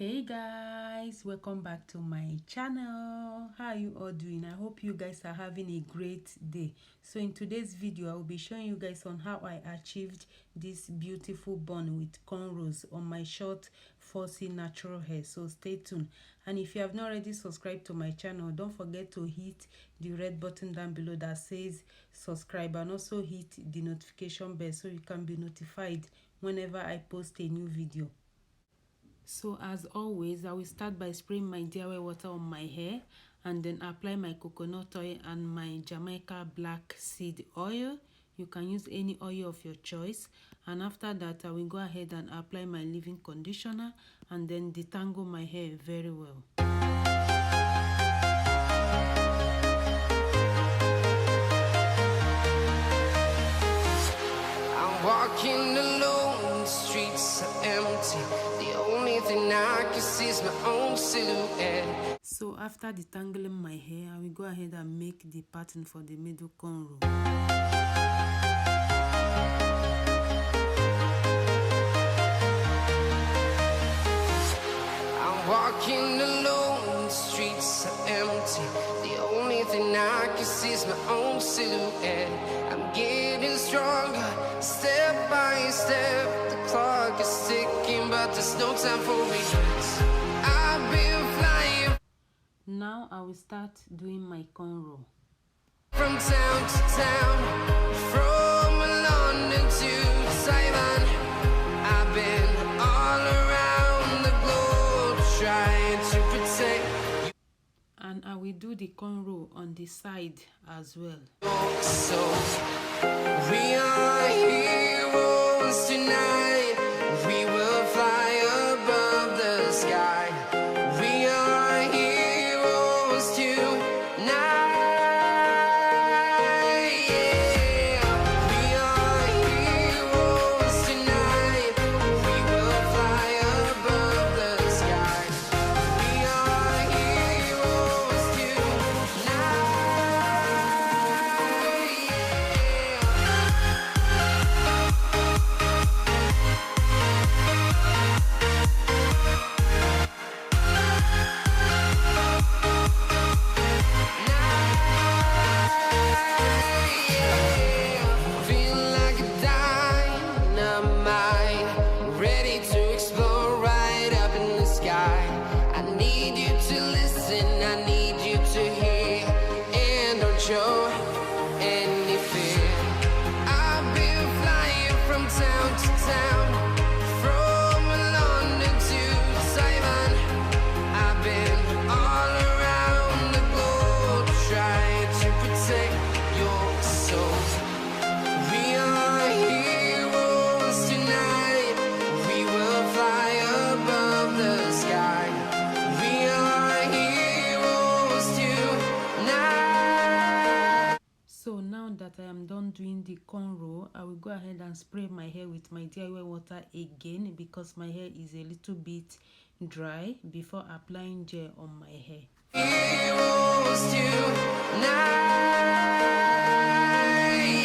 Hey guys, welcome back to my channel. How are you all doing? I hope you guys are having a great day. So in today's video, I will be showing you guys on how I achieved this beautiful bun with cornrows on my short fussy natural hair. So stay tuned. And if you have not already subscribed to my channel, don't forget to hit the red button down below that says subscribe, and also hit the notification bell so you can be notified whenever I post a new video. So as always, I will start by spraying my DIY water on my hair and then apply my coconut oil and my Jamaican black seed oil. You can use any oil of your choice. And after that, I will go ahead and apply my leave-in conditioner and then detangle my hair very well. I'm walking alone, the streets are empty. Only thing I can see is my own silhouette. So after detangling my hair, I will go ahead and make the pattern for the middle cornrow. I'm walking alone, the streets are empty. The only thing I can see is my own silhouette. I'm getting stronger, step by step. The clock is ticking, but there's no time for regrets. I've been flying. Now I will start doing my cornrow. From town to town, from London to Taiwan, I've been all around the globe trying to protect. And I will do the cornrow on the side as well. So we are heroes tonight. We will fly above the sky. We are heroes tonight. Yeah, we are heroes tonight. We will fly above the sky. We are heroes tonight. Show any fear. I've been flying from town to town, from London to Taiwan. I've been all around the globe trying to protect your soul. We are heroes tonight. We will fly above the sky. We are heroes tonight. So now that I am done doing the cornrow, I will go ahead and spray my hair with my DIY water again because my hair is a little bit dry before applying gel on my hair. Heroes tonight,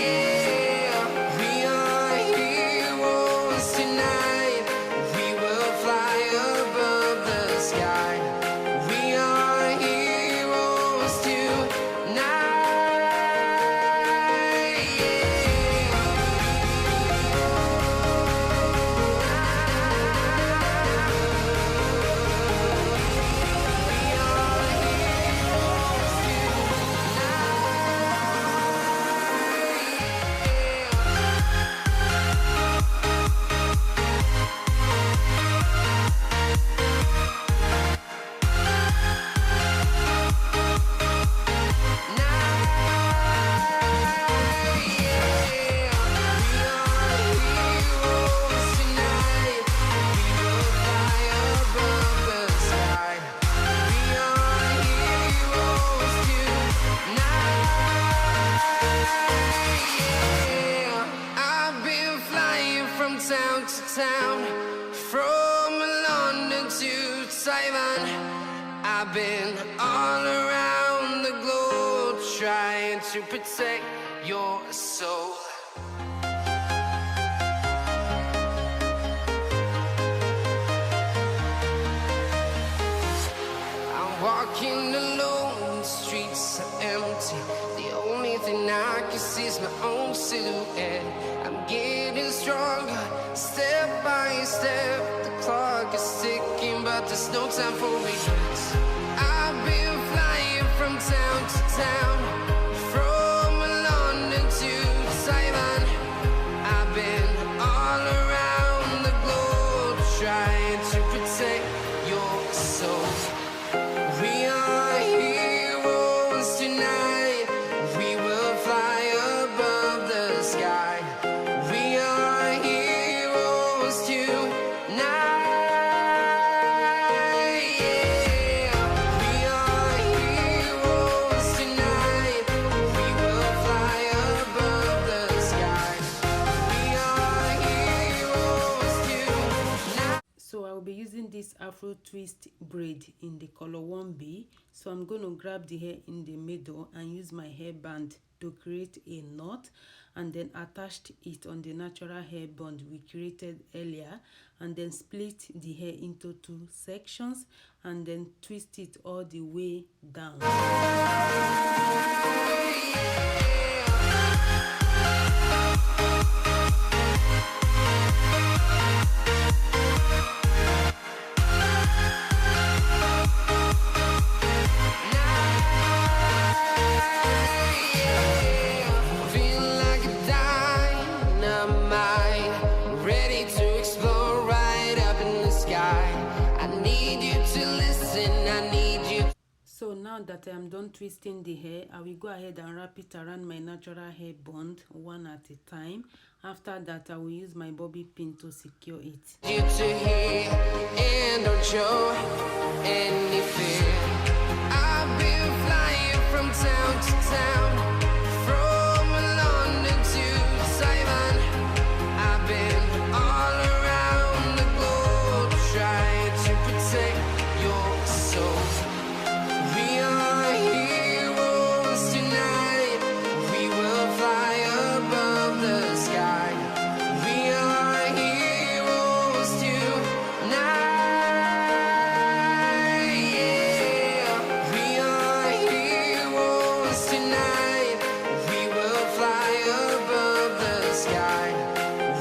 yeah. We are heroes tonight. We will fly above the sky. We are heroes tonight. Town to town, from London to Taiwan. I've been all around the globe trying to protect your soul. walking alone, the streets are empty. The only thing I can see is my own silhouette. I'm getting stronger, step by step. The clock is ticking, but there's no time for regrets. I've been flying from town to town, from London to Taiwan. I've been all around the globe trying to protect your soul. We are heroes tonight. We will fly above the sky. We are heroes tonight. Yeah. We are heroes tonight. We will fly above the sky. We are heroes tonight. So I'll be using this Afro twist braid in the color 1B. So I'm going to grab the hair in the middle and use my hairband to create a knot, and then attached it on the natural hair band we created earlier, and then split the hair into 2 sections and then twist it all the way down. So now that I am done twisting the hair, I will go ahead and wrap it around my natural hair band one at a time. After that, I will use my bobby pin to secure it. You to hear and don't show any fear. I've been flying from town to town, from London to Taiwan. I've been all around the globe trying to protect your soul. We are heroes tonight. We will fly above the sky. We are heroes tonight. Yeah. We are heroes tonight. We will fly above the sky.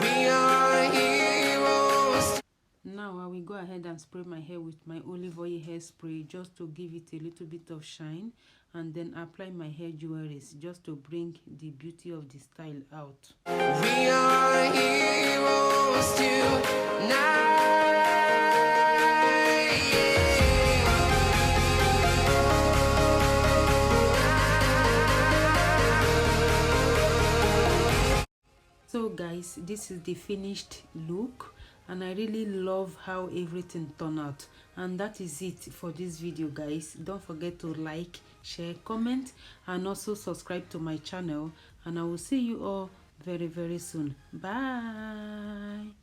We are heroes. Now I will go ahead and spray my hair with my olive oil hairspray just to give it a little bit of shine, and then apply my hair jewelries just to bring the beauty of the style out. We are heroes tonight. So guys, this is the finished look, and I really love how everything turned out. And that is it for this video, guys. Don't forget to like, share, comment, and also subscribe to my channel, and I will see you all very soon. Bye.